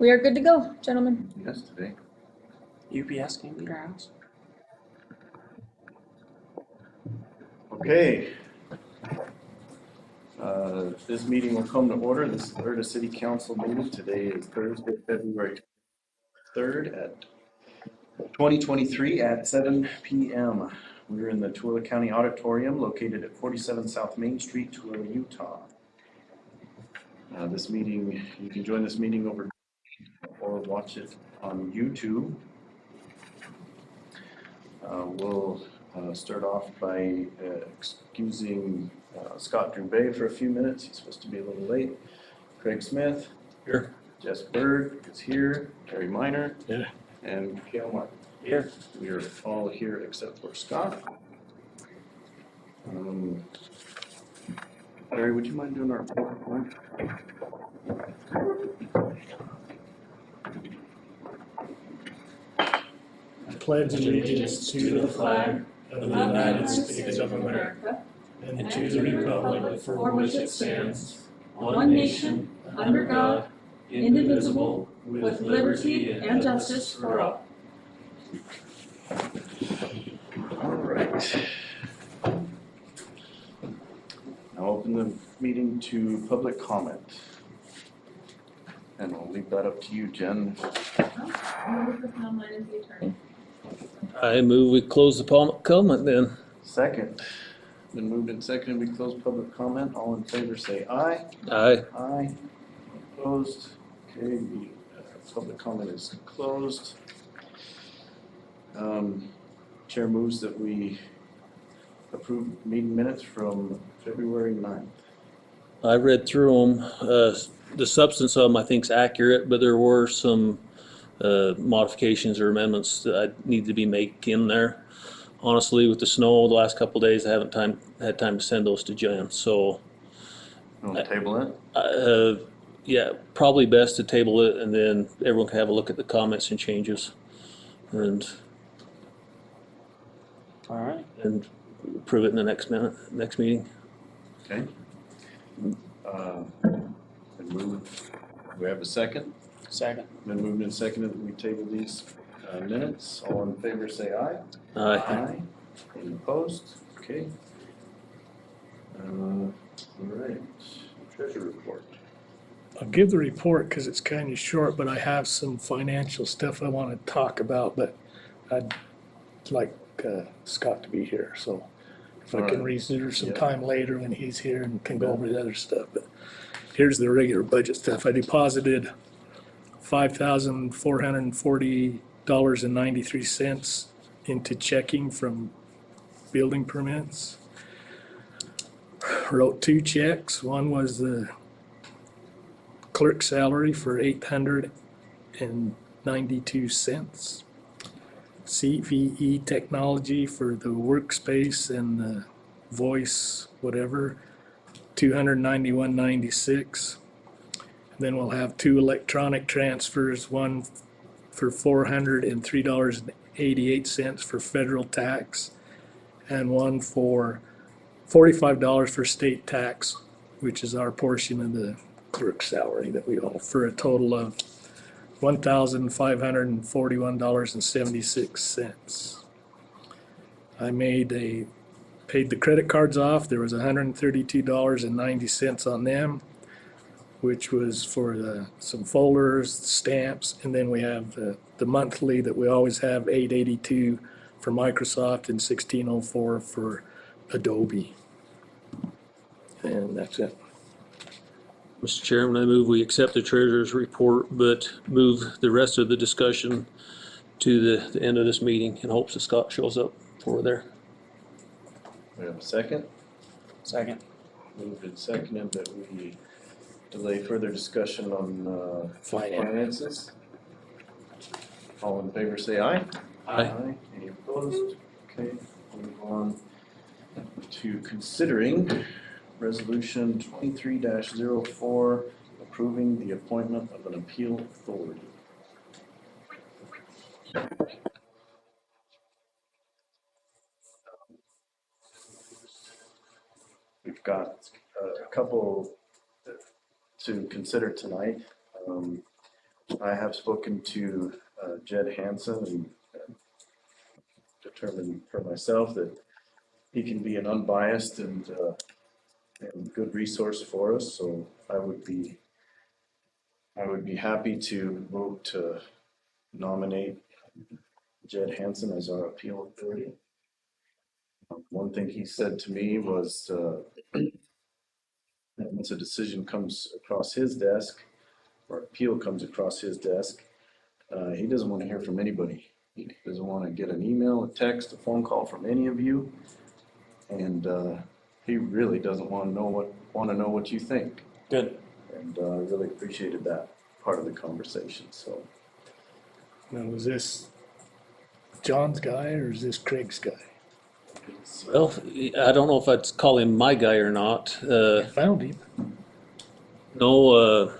We are good to go, gentlemen. Yes, today. UPS came to your house? Okay. This meeting will come to order. This is Erda City Council meeting. Today is Thursday, February 3rd at 2023 at 7 p.m. We're in the Tooele County Auditorium located at 47 South Main Street, Tooele, Utah. This meeting, you can join this meeting over or watch it on YouTube. We'll start off by excusing Scott Drouet for a few minutes. He's supposed to be a little late. Craig Smith. Here. Jess Bird is here. Terry Miner. Yeah. And Kale Martin. Here. We are all here except for Scott. Terry, would you mind doing our PowerPoint? I pledge allegiance to the flag of the United States of America and to the republic for which it stands, one nation, under God, indivisible, with liberty and justice for all. All right. Now open the meeting to public comment. And I'll leave that up to you, Jen. I move we close the public comment then. Second. Been moved and seconded. We close public comment. All in favor say aye. Aye. Aye. Opposed? Okay, the public comment is closed. Chair moves that we approve meeting minutes from February 9th. I read through them. The substance of them I think is accurate, but there were some modifications or amendments that I need to be made in there. Honestly, with the snow the last couple of days, I haven't had time to send those to Jen. So, You want to table it? yeah, probably best to table it, and then everyone can have a look at the comments and changes, and All right. approve it in the next meeting. Okay. Been moved. We have a second. Second. Been moved and seconded that we table these minutes. All in favor say aye. Aye. Any opposed? Okay. All right. Treasurer report. I'll give the report because it's kind of short, but I have some financial stuff I want to talk about, but I'd like Scott to be here, so if I can reserve some time later when he's here and can go over the other stuff. But here's the regular budget stuff. I deposited $5,440.93 into checking from building permits. Wrote 2 checks. One was the clerk salary for $892. CVE technology for the workspace and the voice, whatever, $291.96. Then we'll have 2 electronic transfers, one for $403.88 for federal tax, and one for $45 for state tax, which is our portion of the clerk salary that we owe, for a total of $1,541.76. I paid the credit cards off. There was $132.90 on them, which was for some folders, stamps, and then we have the monthly that we always have, $882 for Microsoft and $1604 for Adobe. And that's it. Mr. Chairman, I move we accept the treasurer's report, but move the rest of the discussion to the end of this meeting in hopes that Scott shows up for there. We have a second. Second. Moved and seconded that we delay further discussion on finances. All in favor say aye. Aye. Any opposed? Okay, move on to considering resolution 23-04, approving the appointment of an appeal authority. We've got a couple to consider tonight. I have spoken to Jed Hansen and determined for myself that he can be an unbiased and good resource for us, so I would be happy to vote to nominate Jed Hansen as our appeal authority. One thing he said to me was that once a decision comes across his desk, or appeal comes across his desk, he doesn't want to hear from anybody. He doesn't want to get an email, a text, a phone call from any of you, and he really doesn't want to know what you think. Good. And I really appreciated that part of the conversation. So Now, was this John's guy or is this Craig's guy? Well, I don't know if I'd call him my guy or not. I found him. No,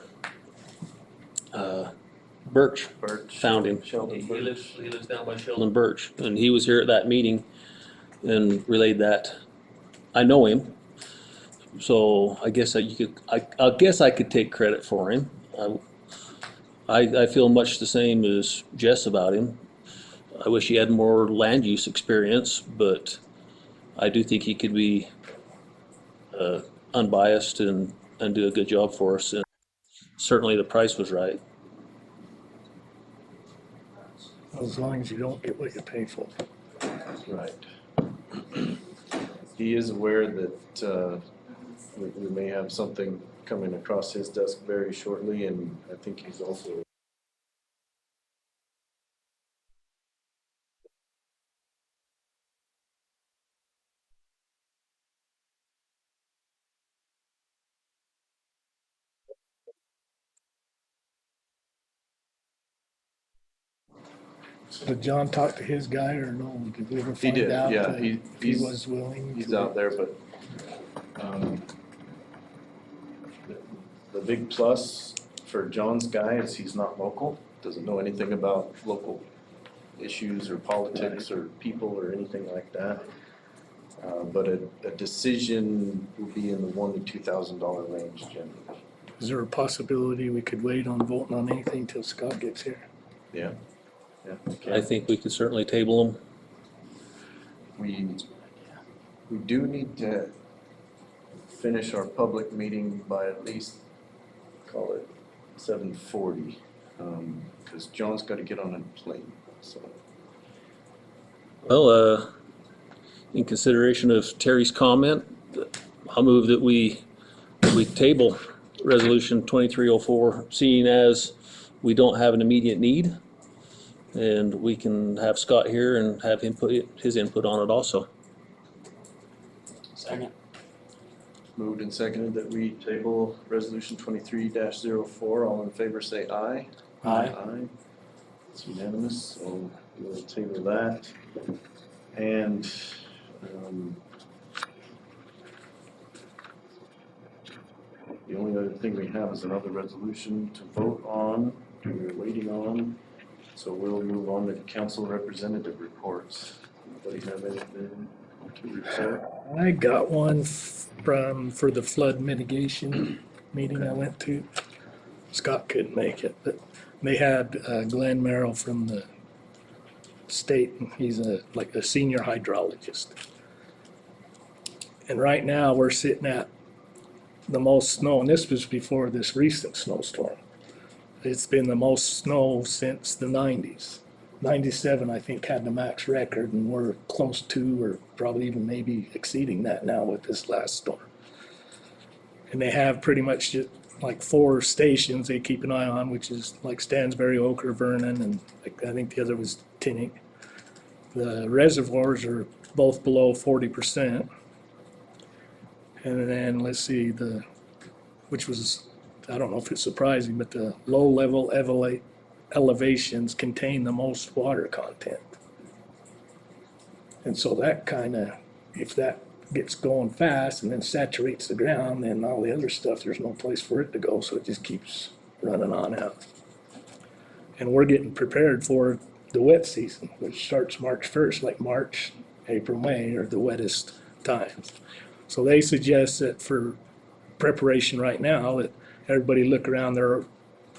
Birch Birch, found him. Sheldon He Birch. lives down by Sheldon Birch, and he was here at that meeting and relayed that. I know him, so I guess I guess I could take credit for him. I feel much the same as Jess about him. I wish he had more land use experience, but I do think he could be unbiased and do a good job for us. And certainly the price was right. As long as you don't get what you pay for. Right. He is aware that we may have something coming across his desk very shortly, and I think he's also So did John talk to his guy or no? Did we ever He find did, out yeah, if he was willing? he's to- out there, but the big plus for John's guy is he's not local, doesn't know anything about local issues or politics or people or anything like that. But a decision will be in the $1,000 to $2,000 range generally. Is there a possibility we could wait on voting on anything till Scott gets here? Yeah, yeah. I think we could certainly table him. We do need to finish our public meeting by at least, call it 7:40, because John's got to get on a plane, so. Well, in consideration of Terry's comment, I'll move that we table Resolution 2304, seeing as we don't have an immediate need. And we can have Scott here and have him put his input on it also. Second. Moved and seconded that we table Resolution 23-04. All in favor say aye. Aye. Aye. It's unanimous, so we'll table that. And the only other thing we have is another resolution to vote on, we're waiting on. So we'll move on to council representative reports. Anybody have anything to report? I got one for the flood mitigation meeting I went to. Scott couldn't make it, but they had Glenn Merrill from the state, and he's like a senior hydrologist. And right now, we're sitting at the most snow, and this was before this recent snowstorm. It's been the most snow since the 90s. 97, I think, had the max record, and we're close to, or probably even maybe exceeding that now with this last storm. And they have pretty much just like 4 stations they keep an eye on, which is like Stansbury, Oker, Vernon, and like, I think the other was Tinnick. The reservoirs are both below 40%. And then let's see, which was, I don't know if it's surprising, but the low level elevations contain the most water content. And so that kind of, if that gets going fast and then saturates the ground, then all the other stuff, there's no place for it to go, so it just keeps running on out. And we're getting prepared for the wet season, which starts March 1st, like March, April, May are the wettest times. So they suggest that for preparation right now, that everybody look around their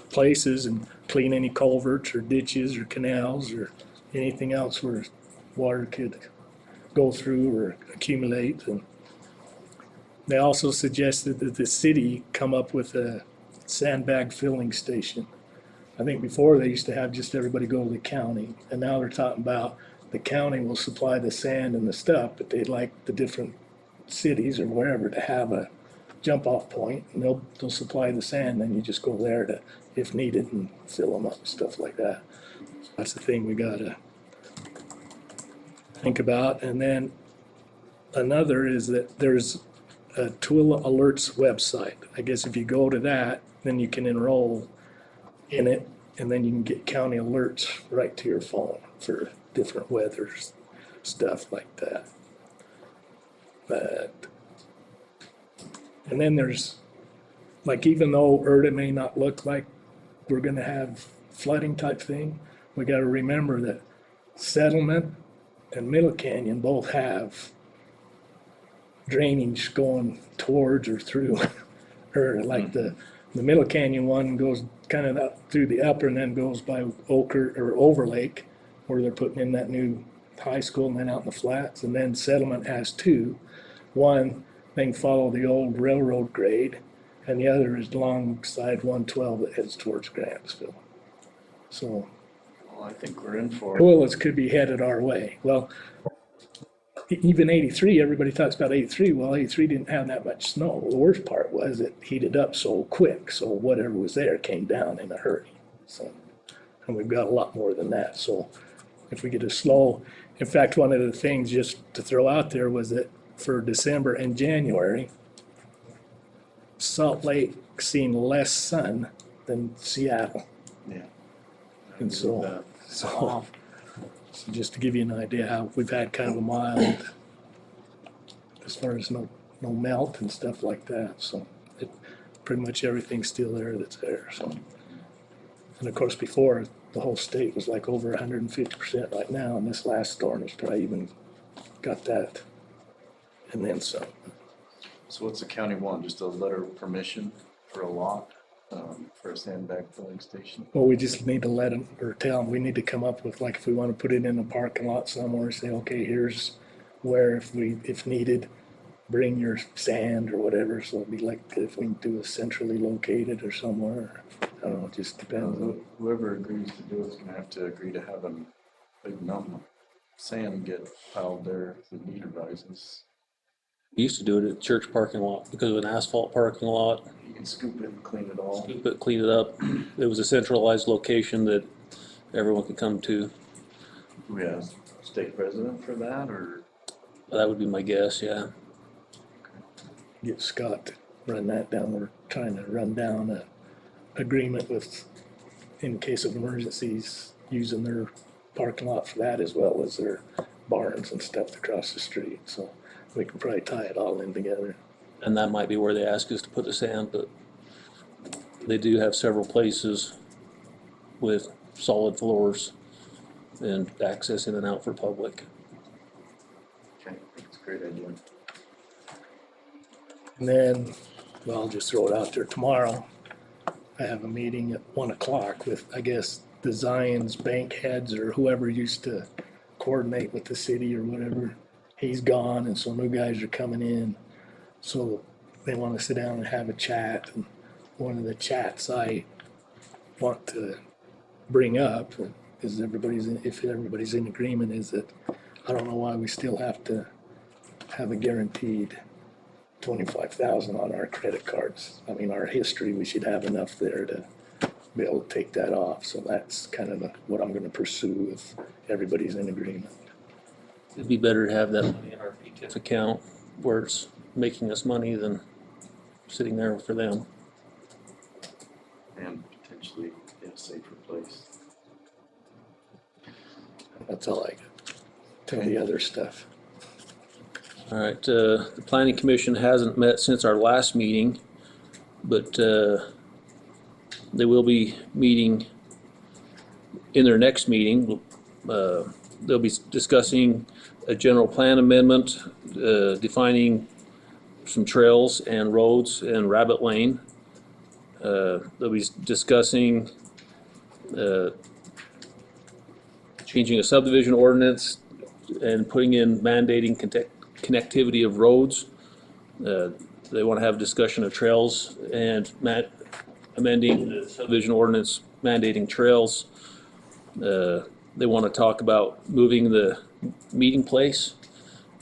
places and clean any culverts or ditches or canals or anything else where water could go through or accumulate. And they also suggested that the city come up with a sandbag filling station. I think before they used to have just everybody go to the county, and now they're talking about the county will supply the sand and the stuff, but they'd like the different cities or wherever to have a jump off point, and they'll supply the sand, then you just go there to, if needed, and fill them up and stuff like that. That's the thing we gotta think about. And then another is that there's a Tool Alerts website. I guess if you go to that, then you can enroll in it, and then you can get county alerts right to your phone for different weather stuff like that. But, and then there's, like, even though Erda may not look like we're gonna have flooding type thing, we gotta remember that Settlement and Middle Canyon both have drainage going towards or through, or like the Middle Canyon one goes kind of up through the upper and then goes by Oker or Overlake, where they're putting in that new high school, and then out in the flats. And then Settlement has two. One, they can follow the old railroad grade, and the other is alongside 112 that heads towards Grantsville. So Well, I think we're in for it. toilets could be headed our way. Well, even 83, everybody talks about 83. Well, 83 didn't have that much snow. The worst part was it heated up so quick, so whatever was there came down in a hurry. So, and we've got a lot more than that. So if we get a slow, in fact, one of the things just to throw out there was that for December and January, Salt Lake seen less sun than Seattle. Yeah. And so, Wow. so just to give you an idea how we've had kind of a mild, as far as no melt and stuff like that. So pretty much everything's still there that's there. So, and of course before the whole state was like over 150% right now, and this last storm has probably even got that and then some. So what's the county want? Just a letter of permission for a lot, for a sandbag filling station? Well, we just need to let them, or tell them, we need to come up with, like, if we want to put it in a parking lot somewhere, say, okay, here's where, if needed, bring your sand or whatever. So it'd be like if we do a centrally located or somewhere. I don't know, it just depends on. Whoever agrees to do it's gonna have to agree to have a big number of sand get piled there if the need arises. We used to do it at church parking lot because of an asphalt parking lot, You can scoop it and clean it all. but clean it up. It was a centralized location that everyone could come to. Do we have state president for that, or? That would be my guess, yeah. Get Scott to run that down. We're trying to run down a agreement with, in case of emergencies, using their parking lot for that as well as their barns and stuff across the street. So we can probably tie it all in together. And that might be where they ask us to put the sand, but they do have several places with solid floors and access in and out for public. Okay, that's a great idea. And then, well, I'll just throw it out there. Tomorrow, I have a meeting at 1 o'clock with, I guess, the Zions bank heads or whoever used to coordinate with the city or whatever. He's gone, and so new guys are coming in. So they want to sit down and have a chat. And one of the chats I want to bring up is if everybody's in agreement, is that I don't know why we still have to have a guaranteed 25,000 on our credit cards. I mean, our history, we should have enough there to be able to take that off. So that's kind of what I'm going to pursue if everybody's in agreement. It'd be better to have that money in our VTIF account where it's making us money than sitting there for them. And potentially in a safer place. That's all I got. Tell the other stuff. All right, the planning commission hasn't met since our last meeting, but they will be meeting in their next meeting. They'll be discussing a general plan amendment, defining some trails and roads and Rabbit Lane. They'll be discussing changing a subdivision ordinance and putting in mandating connectivity of roads. They want to have discussion of trails and amending the subdivision ordinance mandating trails. They want to talk about moving the meeting place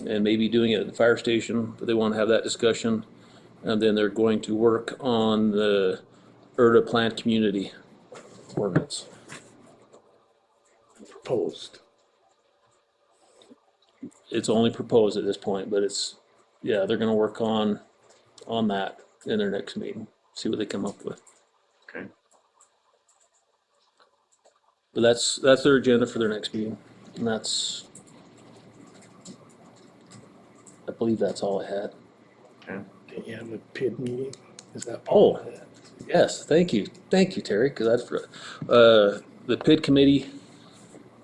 and maybe doing it at the fire station, but they want to have that discussion. And then they're going to work on the Erda planned community ordinance. Proposed. It's only proposed at this point, but it's, yeah, they're gonna work on that in their next meeting, see what they come up with. Okay. But that's their agenda for their next meeting, and that's, I believe that's all I had. Okay. Did you have a PID meeting? Is that? Oh. part of that? Yes, thank you, Terry, because the PID committee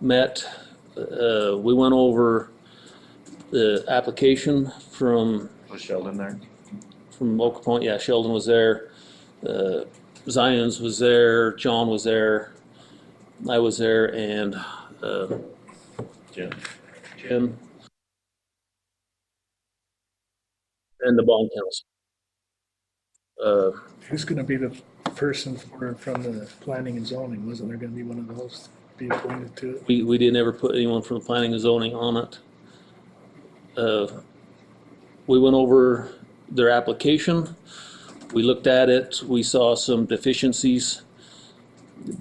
met, we went over the application from Was Sheldon there? Local Point. Yeah, Sheldon was there, Zions was there, John was there, I was there, and Jim. Jim, and the bond council. Who's gonna be the person from the planning and zoning? Wasn't there gonna be one of those be appointed to it? We didn't ever put anyone from planning and zoning on it. We went over their application, we looked at it, we saw some deficiencies.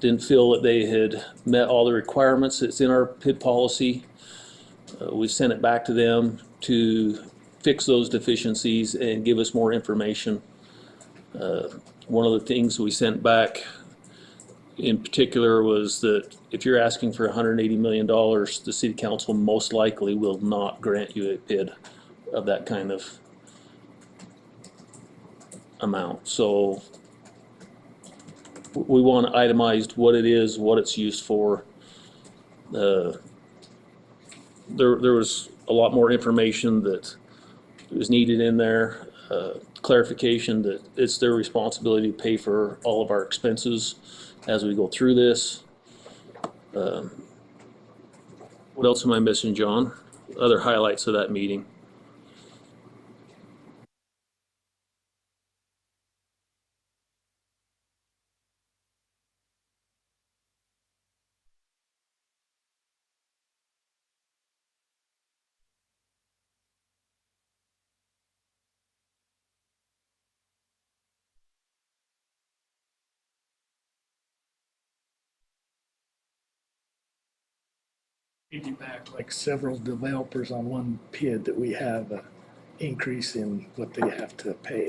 Didn't feel that they had met all the requirements that's in our PID policy. We sent it back to them to fix those deficiencies and give us more information. One of the things we sent back in particular was that if you're asking for $180 million, the city council most likely will not grant you a PID of that kind of amount. So we want itemized what it is, what it's used for. There was a lot more information that was needed in there. Clarification that it's their responsibility to pay for all of our expenses as we go through this. What else am I missing, John? Other highlights of that meeting? Piggyback like several developers on one PID that we have a increase in what they have to pay.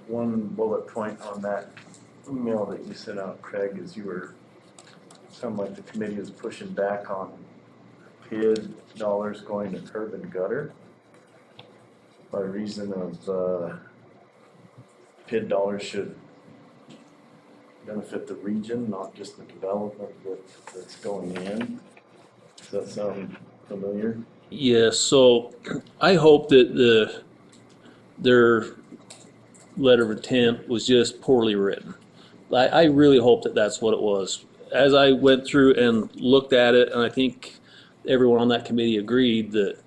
One bullet point on that email that you sent out, Craig, is sounded like the committee was pushing back on PID dollars going to curb and gutter by reason of PID dollars should benefit the region, not just the development that's going in. Does that sound familiar? Yes, so I hope that their letter of intent was just poorly written. I really hope that that's what it was. As I went through and looked at it, and I think everyone on that committee agreed that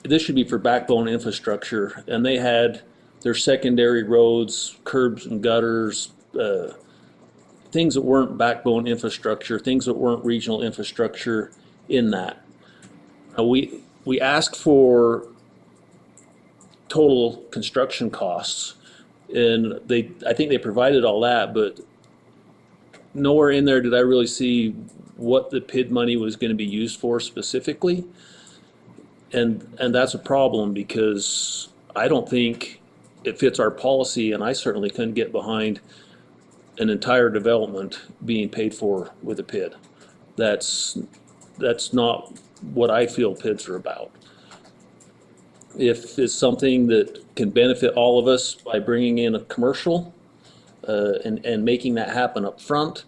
this should be for backbone infrastructure, and they had their secondary roads, curbs and gutters, things that weren't backbone infrastructure, things that weren't regional infrastructure in that. We asked for total construction costs, and I think they provided all that, but nowhere in there did I really see what the PID money was gonna be used for specifically. And that's a problem because I don't think it fits our policy, and I certainly couldn't get behind an entire development being paid for with a PID. That's not what I feel PIDs are about. If it's something that can benefit all of us by bringing in a commercial and making that happen up front,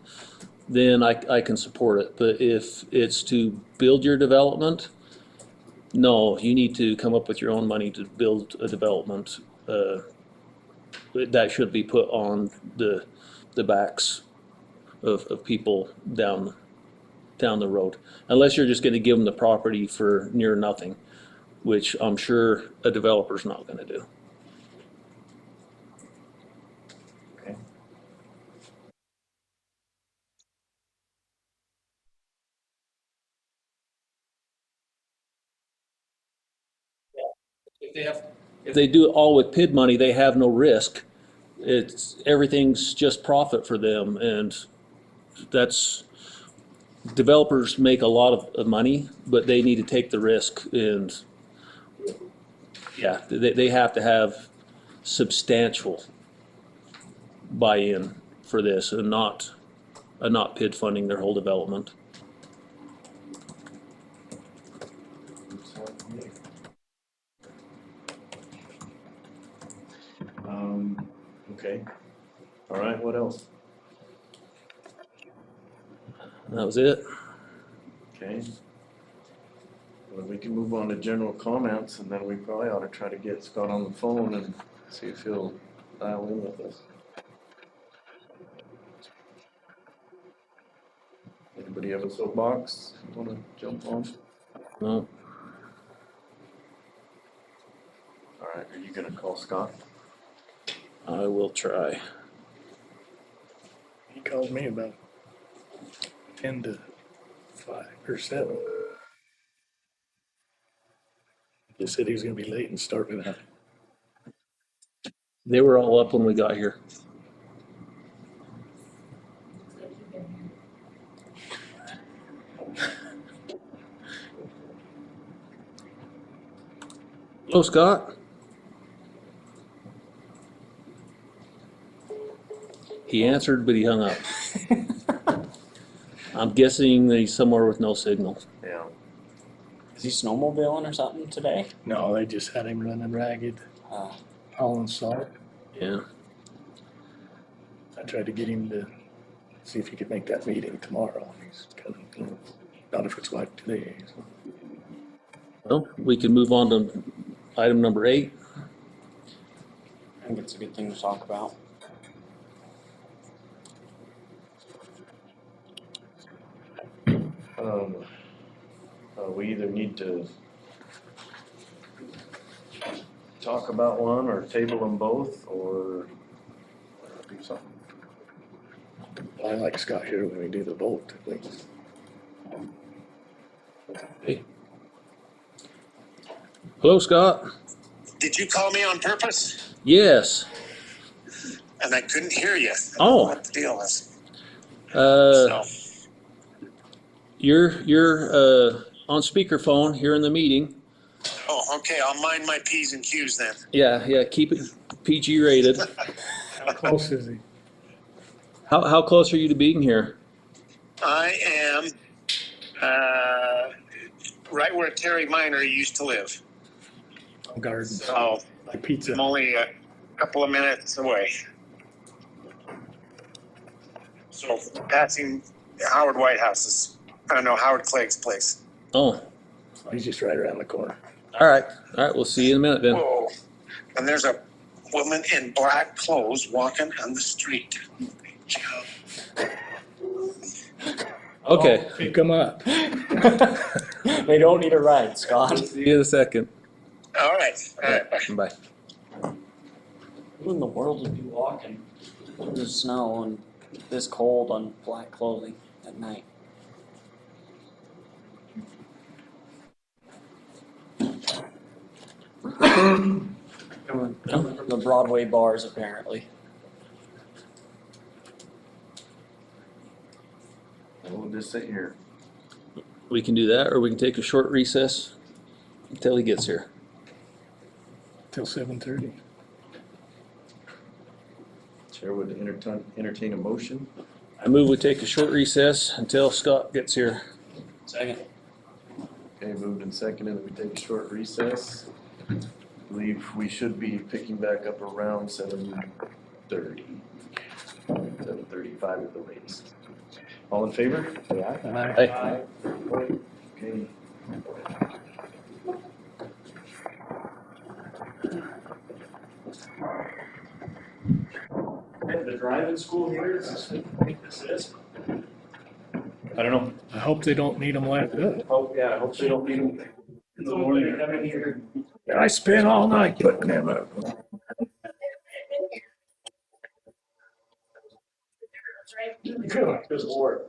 then I can support it. But if it's to build your development, no, you need to come up with your own money to build a development. That should be put on the backs of people down the road. Unless you're just gonna give them the property for near nothing, which I'm sure a developer's not gonna do. Okay. If they do it all with PID money, they have no risk. Everything's just profit for them, and that's, developers make a lot of money, but they need to take the risk, and yeah, they have to have substantial buy-in for this and not PID funding their whole development. Okay. All right, what else? That was it. Okay. Well, we can move on to general comments, and then we probably ought to try to get Scott on the phone and see if he'll dial in with us. Anybody have a soapbox you wanna jump on? No, All right, are you gonna call Scott? I will try. He called me about 10 to 5 or 7. He said he was gonna be late and started out. They were all up when we got here. Hello, Scott. He answered, but he hung up. I'm guessing that he's somewhere with no signal. Yeah. Is he snowmobiling or something today? No, they just had him running ragged, hauling salt. Yeah. I tried to get him to see if he could make that meeting tomorrow. He's kind of, not if it's like today. So. Well, we can move on to item number 8. I think it's a good thing to talk about. We either need to talk about one or table them both or do something. I like Scott here when we do the vote, at least. Hey. Hello, Scott. Did you call me on purpose? Yes. And I couldn't hear you. I don't Oh. know what the deal is. Uh, You're on speakerphone here in the meeting. Oh, okay. I'll mind my P's and Q's then. Yeah, keep it PG rated. How close is he? How close are you to being here? I am right where Terry Miner used to live. Gardens, So like pizza. I'm only a couple of minutes away. So passing Howard Whitehouse's, I don't know, Howard Clegg's place. Oh, He's just right around the corner. all right. We'll see you in a minute then. Whoa. And there's a woman in black clothes walking on the street. Okay. Pick him up. They don't need a ride, Scott. See you in a second. All right. All right. Bye. Bye. Who in the world would be walking through the snow and this cold on black clothing at night? Coming from the Broadway bars, apparently. And we'll just sit here. We can do that, or we can take a short recess until he gets here. Till 7:30. Chair would entertain a motion. I move we take a short recess until Scott gets here. Second. Okay, moved and seconded that we take a short recess. I believe we should be picking back up around 7:30. 7:35 at the latest. All in favor? Say aye. Aye. Okay. The driving school here, is this what this is? I don't know. I hope they don't need them like that. Oh, yeah, I hope they don't need them. In the morning. I spent all night putting them up. Good Lord.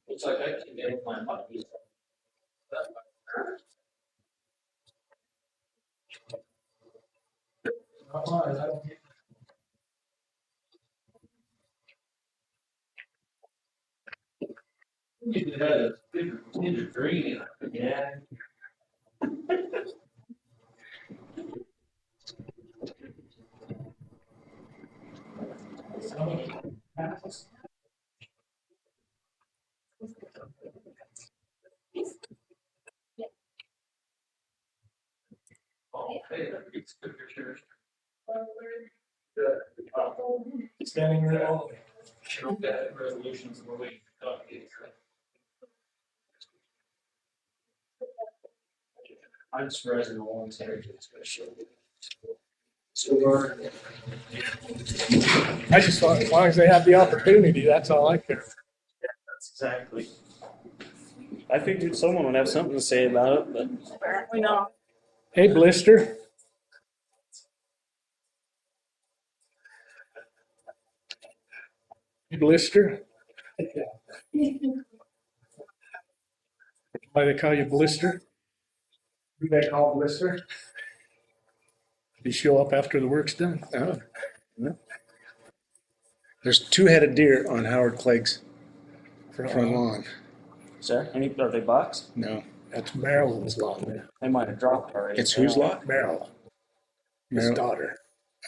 Looks like I can get my money. You had a big green, yeah. Standing room. Resolutions were waiting to talk to you. I'm surprised no one's here. I just thought, as long as they have the opportunity, that's all I care. That's exactly. I figured someone would have something to say about it, but apparently not. Hey, Blister. Hey, Blister. Why they call you Blister? Who they call Blister? You show up after the work's done. Oh, no. There's two-headed deer on Howard Clegg's front lawn. Sir, are they bucks? No, That's Marilyn's lawn there. They might have dropped already. it's whose lot? Marilyn, his Marilyn. daughter.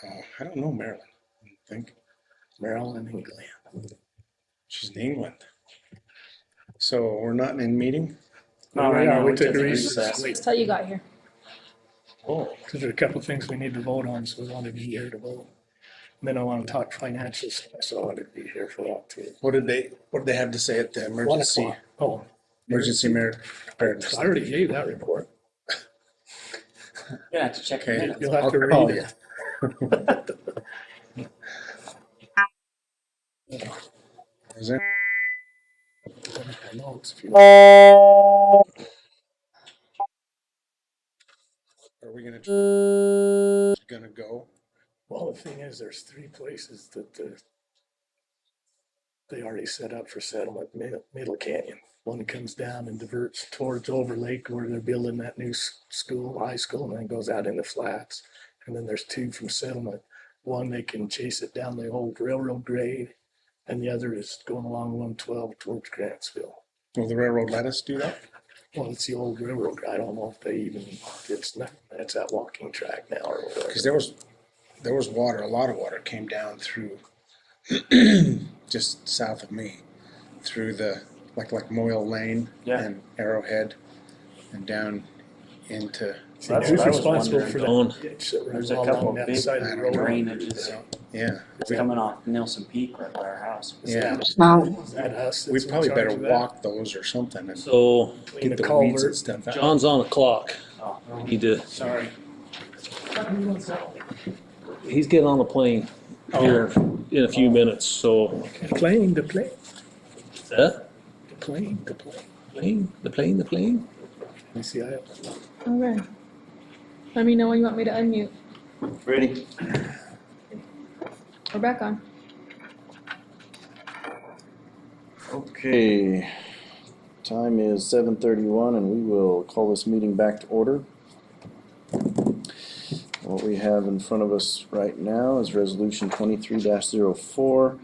Oh, I don't know Marilyn. I don't think Marilyn and Glenn. she's in England. So we're not in meeting. Not right now. We We took took a a recess. recess. Till you got here. Oh, Because there are a couple of things we need to vote on, so we wanted to be here to vote. And then I want to talk financials, so I wanted to be here for that too. what did they have to say at the 1 emergency o'clock. Oh, preparedness? I already gave that report. You're gonna have to check the Okay. minutes. You'll have I'll to call read you. it. Is there? Notes if you- Are we gonna go? Well, the thing is, there's 3 places that they already set up for settlement, Middle Canyon. One comes down and diverts towards Overlake where they're building that new school, high school, and then goes out in the flats. And then there's 2 from settlement. One, they can chase it down the old railroad grade, and the other is going along 112 towards Grantsville. Will the railroad let us do that? Well, it's the old railroad. I don't know if they even, it's that walking track now or whatever. Because there was water, a lot of water came down through just south of me, through the like Moyle Lane Yeah. and Arrowhead, and down into. See, That's who's what I was responsible for wondering. that ditch that runs There's a all couple along that big side of the road? drainages. Yeah, It's coming off Nelson Peak right by our house. yeah. Is that us? We that's in probably charge better of that? walk those or something and So Clean get the the weeds and culvert. stuff out. John's on the clock. Oh, Need to, sorry. he's getting on the plane here in a few minutes, so. Plane to plane, That? to plane to plane. The plane? Let me see, I Okay. Let me know when you want me to unmute. Ready? We're back on. Okay, time is 7:31 and we will call this meeting back to order. What we have in front of us right now is Resolution 23-04,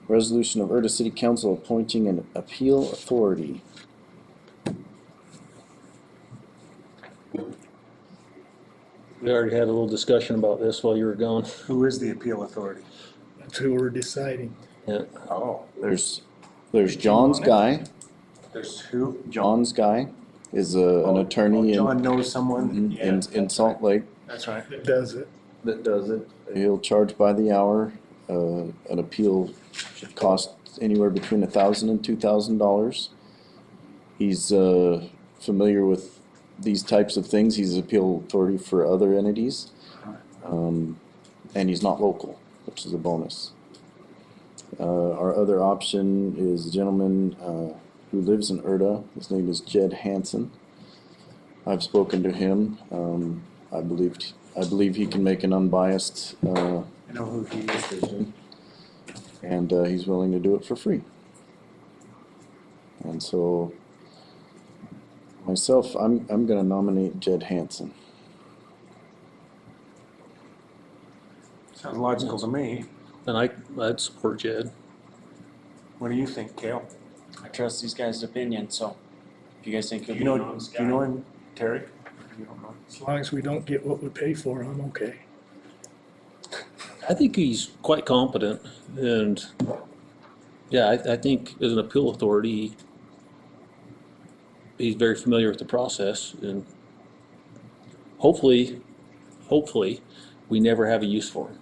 resolution of Erda City Council appointing an appeal authority. We already had a little discussion about this while you were gone. Who is the appeal authority? That's who we're deciding. Yeah, Oh, There's Did you John's want it? guy. there's who? John's guy is an attorney John knows someone? in Salt Lake That's right. That does it. that does it. He'll charge by the hour. An appeal should cost anywhere between $1,000 and $2,000. He's familiar with these types of things. He's appeal authority for other entities. And he's not local, which is a bonus. Our other option is a gentleman who lives in Erda. His name is Jed Hansen. I've spoken to him. I believe he can make an unbiased I know who he is. decision, and he's willing to do it for free. And so, myself, I'm going to nominate Jed Hansen. Sounds logical to me. and I'd support Jed. What do you think, Cale? I trust these guys' opinion, so if you guys think he'll Do be you an know, honest do you know guy. him, Terry? You don't know. As long as we don't get what we pay for, I'm okay. I think he's quite competent, and yeah, I think as an appeal authority, he's very familiar with the process, and hopefully, we never have a use for him.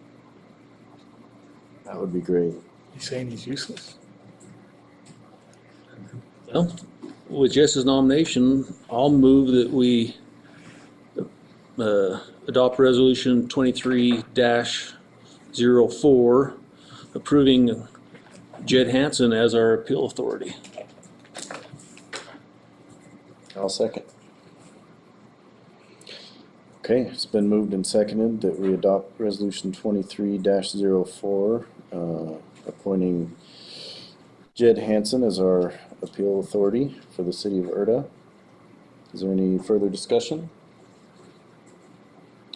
That would be great. You saying he's useless? Well, with Jess's nomination, I'll move that we adopt resolution 23-04, approving Jed Hansen as our appeal authority. I'll second. Okay, it's been moved and seconded that we adopt resolution 23-04, appointing Jed Hansen as our appeal authority for the city of Erda. Is there any further discussion?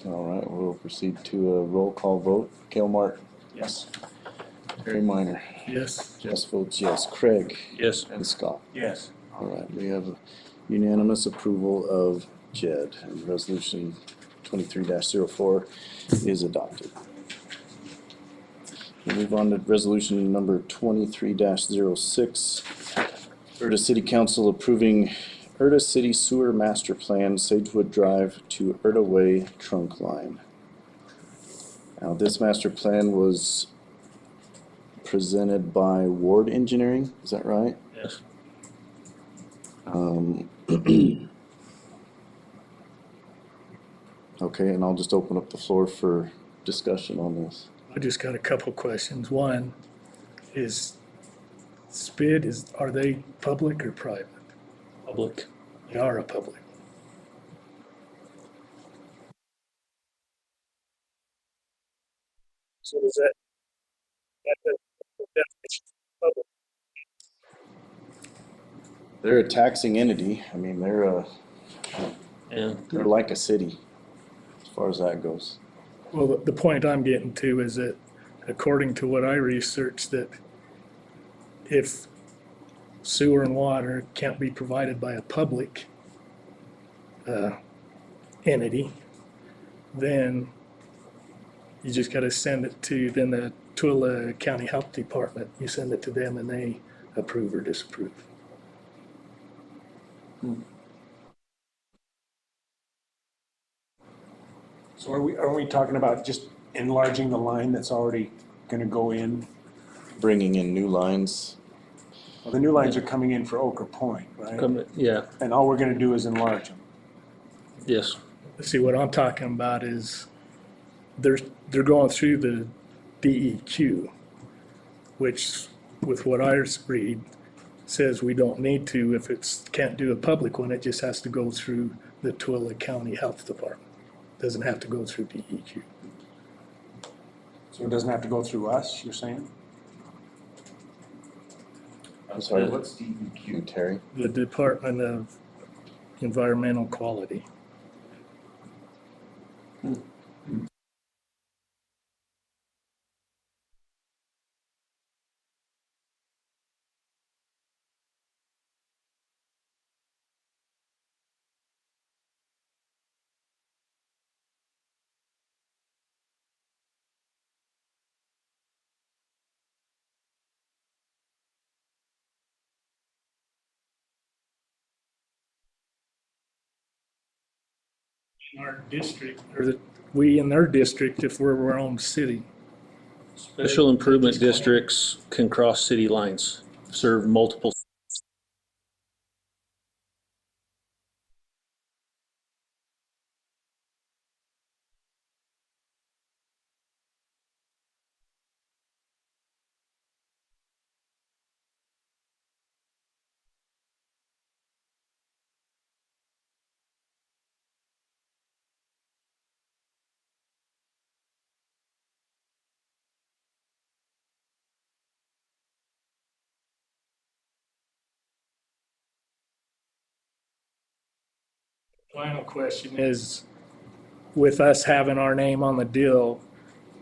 All right, we'll proceed to a roll call vote. Cale Martin, Yes. Terry Minor, Yes. Jess votes yes, Craig, Yes. and Scott. Yes. All right, we have a unanimous approval of Jed, and resolution 23-04 is adopted. We'll move on to resolution number 23-06. Erda City Council approving Erda City Sewer Master Plan, Sagewood Drive to Erda Way trunk line. Now, this master plan was presented by Ward Engineering, is that right? Yes. Okay, and I'll just open up the floor for discussion on this. I just got a couple questions. One is SPID, are they public or private? Public. They are a public. So does that definition of public? They're a taxing entity. I mean, they're And like a city, as far as that goes. Well, the point I'm getting to is that according to what I researched, that if sewer and water can't be provided by a public entity, then you just gotta send it to, then the Tooele County Health Department, you send it to them and they approve or disapprove. So are we talking about just enlarging the line that's already gonna go in? Bringing in new lines. Well, the new lines are coming in for Ochre Point, right? yeah, And all we're gonna do is enlarge them. yes. See, what I'm talking about is they're going through the DEQ, which with what I read says we don't need to, if it's, can't do a public one, it just has to go through the Tooele County Health Department. Doesn't have to go through DEQ. So it doesn't have to go through us, you're saying? I'm sorry, what's DEQ, Terry? The Department of Environmental Quality. In our district, or we in their district, if we're our own city. Special improvement districts can cross city lines, serve multiple. Final question is, with us having our name on the deal,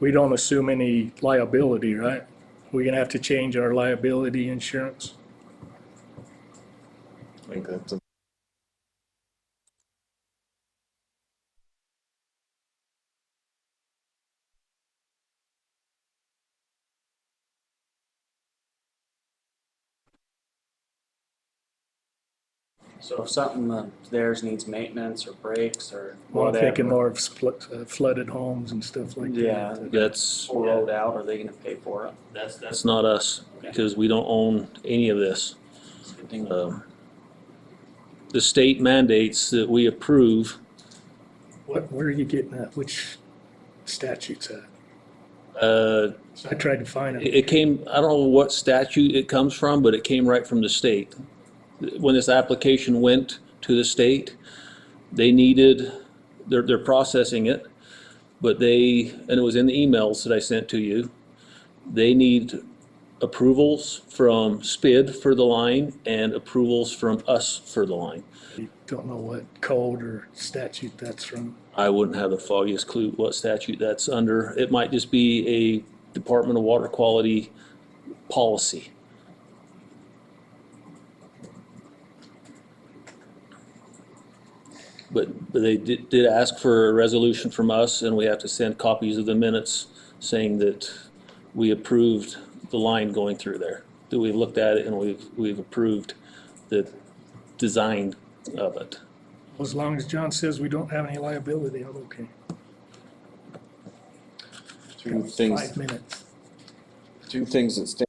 we don't assume any liability, right? We're gonna have to change our liability insurance. I think that's a So if something of theirs needs maintenance or breaks or Well, I'm whatever. thinking more of flooded homes and stuff like Yeah. that. That's, Pull road out, are they gonna pay for it? that's not us, because we don't own any of this. It's a good thing to know. The state mandates that we approve. Where are you getting that? Which statute's that? uh, I tried to find it. It came, I don't know what statute it comes from, but it came right from the state. When this application went to the state, they needed, they're processing it, but they, and it was in the emails that I sent to you, they need approvals from SPID for the line and approvals from us for the line. You don't know what code or statute that's from. I wouldn't have the foggiest clue what statute that's under. It might just be a Department of Water Quality policy. But they did ask for a resolution from us, and we have to send copies of the minutes saying that we approved the line going through there. That we've looked at it and we've approved the design of it. As long as John says we don't have any liability, I'm okay. two things, 5 minutes. two things that stand.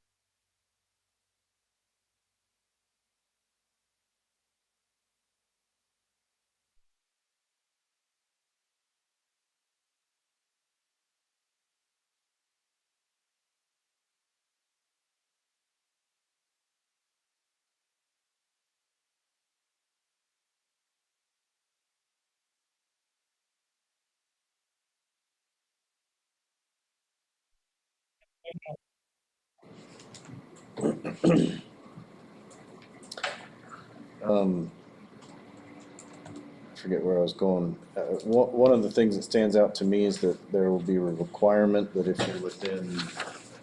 I forget where I was going. One of the things that stands out to me is that there will be a requirement that if you're within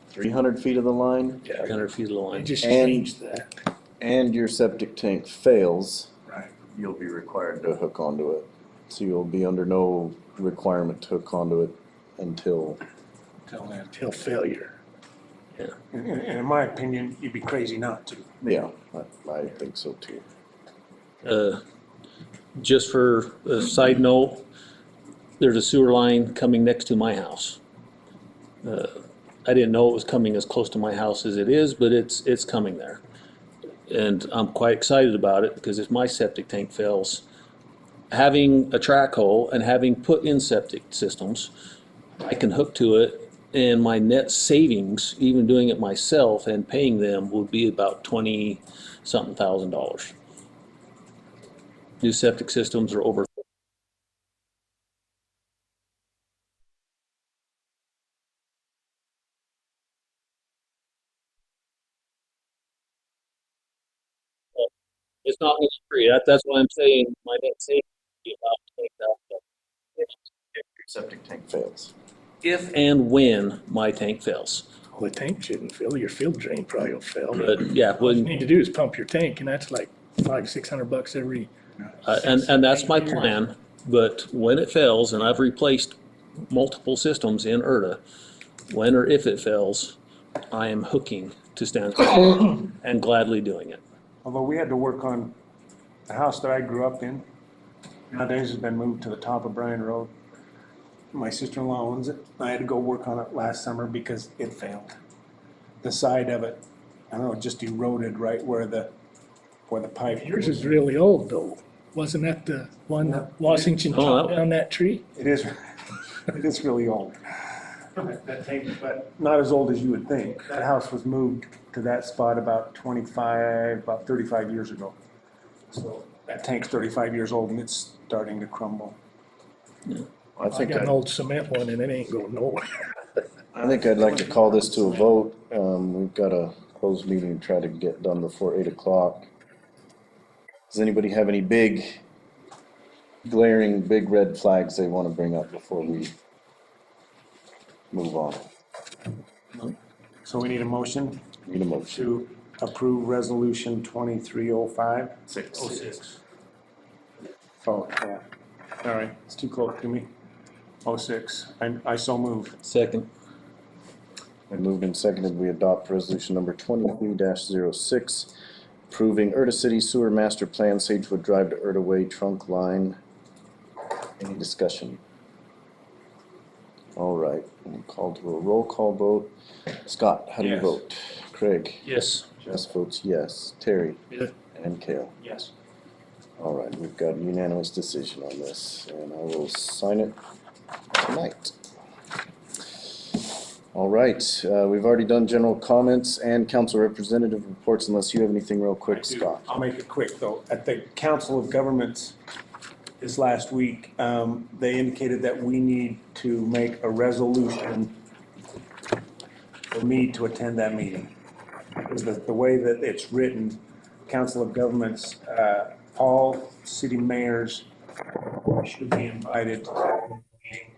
300 feet of the line 300 feet of the I line. just And- changed that. and your septic tank fails, Right. you'll be required to hook onto it. So you'll be under no requirement to hook onto it until, Till failure. And in my opinion, you'd be crazy not to. yeah, I think so too. Just for a side note, there's a sewer line coming next to my house. I didn't know it was coming as close to my house as it is, but it's coming there. And I'm quite excited about it because if my septic tank fails, having a track hole and having put in septic systems, I can hook to it, and my net savings, even doing it myself and paying them, would be about $20-something thousand. New septic systems are over not gonna be free. That's what I'm saying. My net savings would be about Septic tank fails. if and when my tank fails. Well, the tank shouldn't fill, your field drain probably will fill. But yeah, All you when, need to do is pump your tank, and that's like $500-600 every. and that's my plan, but when it fails, and I've replaced multiple systems in Erda, when or if it fails, I am hooking to Stansburg and gladly doing it. Although we had to work on the house that I grew up in, nowadays has been moved to the top of Bryan Road. My sister-in-law owns it. I had to go work on it last summer because it failed. The side of it, I don't know, just eroded right where the pipe. Yours is really old though. Wasn't that the one that Washington Oh, chopped that- down that tree? It is, it is really old. That tank, but not as old as you would think. That house was moved to that spot about 35 years ago. So that tank's 35 years old and it's starting to crumble. I I think got an old cement one and it ain't going nowhere. I'd like to call this to a vote. We've got a closed meeting to try to get done before 8 o'clock. Does anybody have any glaring, big red flags they want to bring up before we move on? So we need a motion Need a motion. to approve resolution 2305. Six. Oh, yeah. All right, it's too close to me. 06. I so move. Second. Been moved and seconded, we adopt resolution number 23-06, approving Erda City Sewer Master Plan, Sagewood Drive to Erda Way trunk line. Any discussion? All right, we'll call to a roll call vote. Scott, how do you Yes. vote? Craig? Yes. Jess votes yes. Terry? Yeah. And Kale? Yes. All right, we've got a unanimous decision on this, and I will sign it tonight. All right, we've already done general comments and council representative reports unless you have anything real quick, Scott. I'll make it quick, though. At the Council of Governments this last week, they indicated that we need to make a resolution for me to attend that meeting. Because the way that it's written, Council of Governments, all city mayors should be invited to the meeting.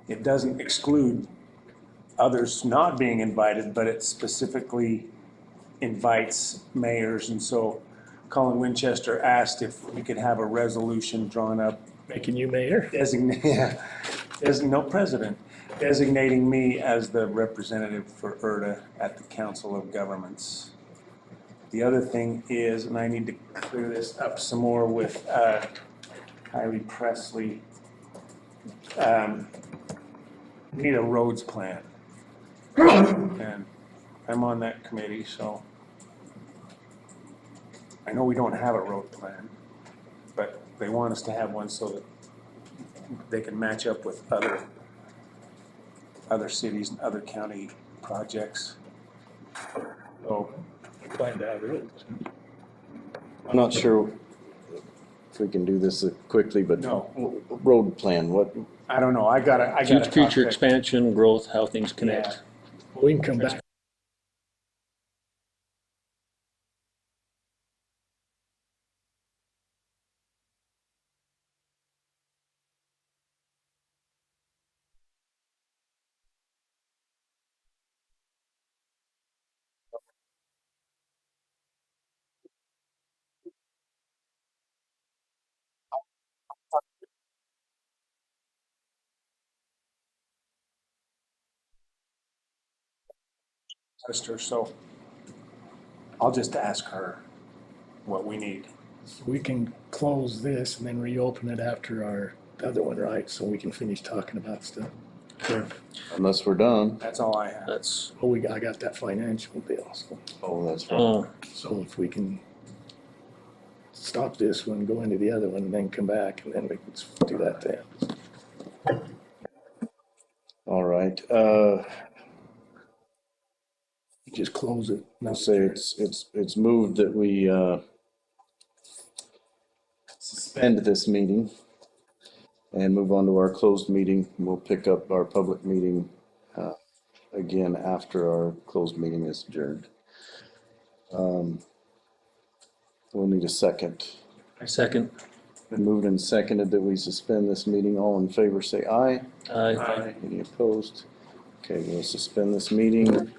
It doesn't exclude others not being invited, but it specifically invites mayors. And so Colin Winchester asked if we could have a resolution drawn up Making you mayor? no president, designating me as the representative for Erda at the Council of Governments. The other thing is, and I need to clear this up some more with Kylie Presley, we need a roads plan. And I'm on that committee, so I know we don't have a road plan, but they want us to have one so that they can match up with other cities and other county projects. So, Plan to have roads. I'm not sure if we can do this quickly, but No. road plan, what, I don't know, I gotta talk Future to- expansion, growth, how things connect. We can come back. sister, so I'll just ask her what we need. We can close this and then reopen it after our other one, right? So we can finish talking about stuff. Sure. unless we're done. That's all I have. That's, Oh, I got that financial bill, Oh, that's right. oh, so if we can stop this one, go into the other one, and then come back, and then we can do that then. All right, Just close it. I'll say it's moved that we, suspend this meeting and move on to our closed meeting. We'll pick up our public meeting, again after our closed meeting is adjourned. We'll need a second. Second. Been moved and seconded that we suspend this meeting. All in favor, say aye. Aye. Any opposed? Okay, we'll suspend this meeting.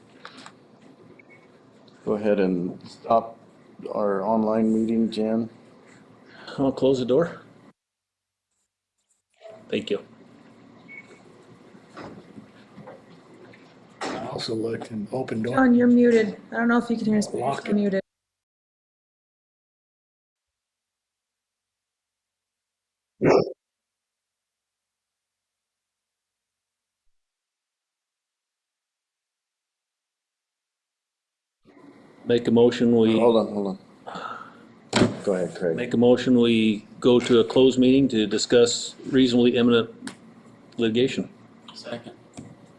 Go ahead and stop our online meeting, Jen. I'll close the door. Thank you. I also looked and open door. John, you're muted. I don't know if you can hear us, but you're Lock still it. muted. Make a motion, we Hold on. Go ahead, Craig. make a motion, we go to a closed meeting to discuss reasonably imminent litigation. Second.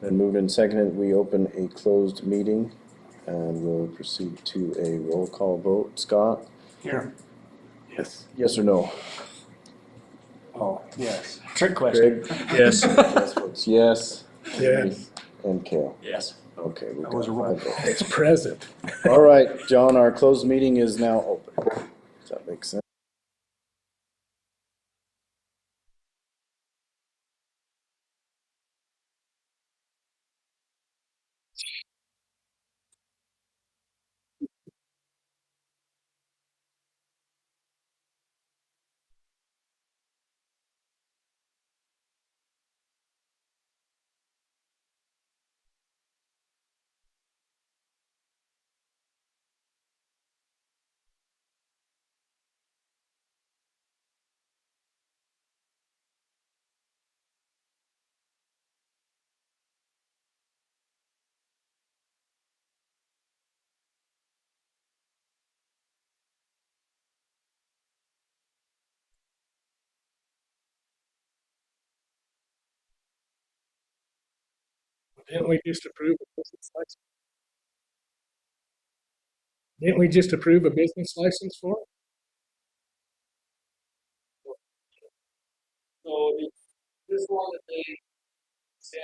Been moved and seconded, we open a closed meeting and we'll proceed to a roll call vote. Scott? Here. Yes or no? Oh, yes. Trick question. Craig? Yes. Yes votes yes. Yes. And Kale? Yes. Okay, we That was got a roll 5 votes. It's present. All right, John, our closed meeting is now open. Does that make sense? Didn't we just approve a business license? Didn't we just approve a business license for it? So this one that they sent.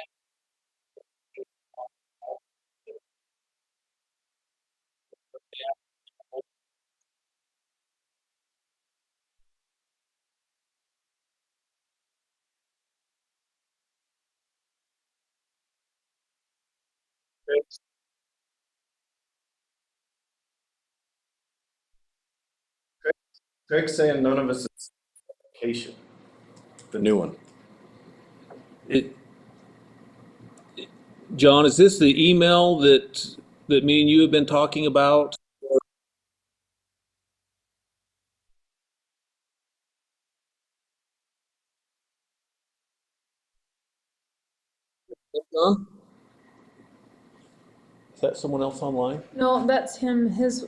Craig's saying none of us is application. The new one. It, John, is this the email that me and you have been talking about? John? Is that someone else online? No, that's him. His.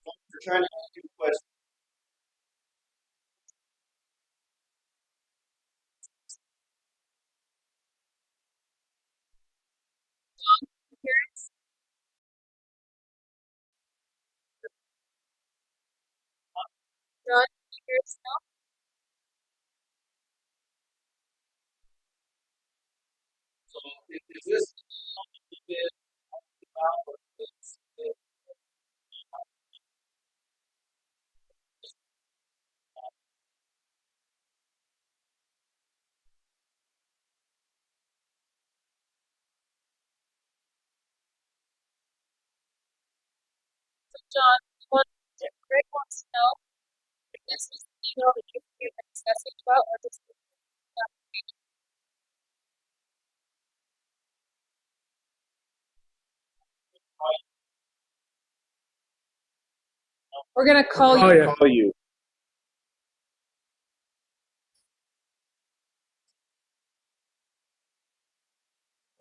We're trying to ask you a question. John, can you hear us now? Is this John, Greg wants to know if this is the email that you've been discussing about, or just. We're gonna call Oh, you. yeah. Call you.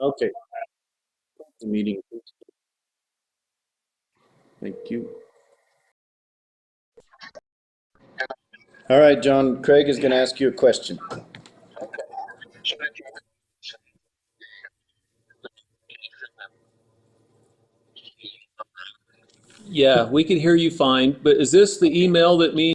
Okay. The meeting. Thank you. All right, John, Craig is gonna ask you a question. Yeah, we can hear you fine, but is this the email that means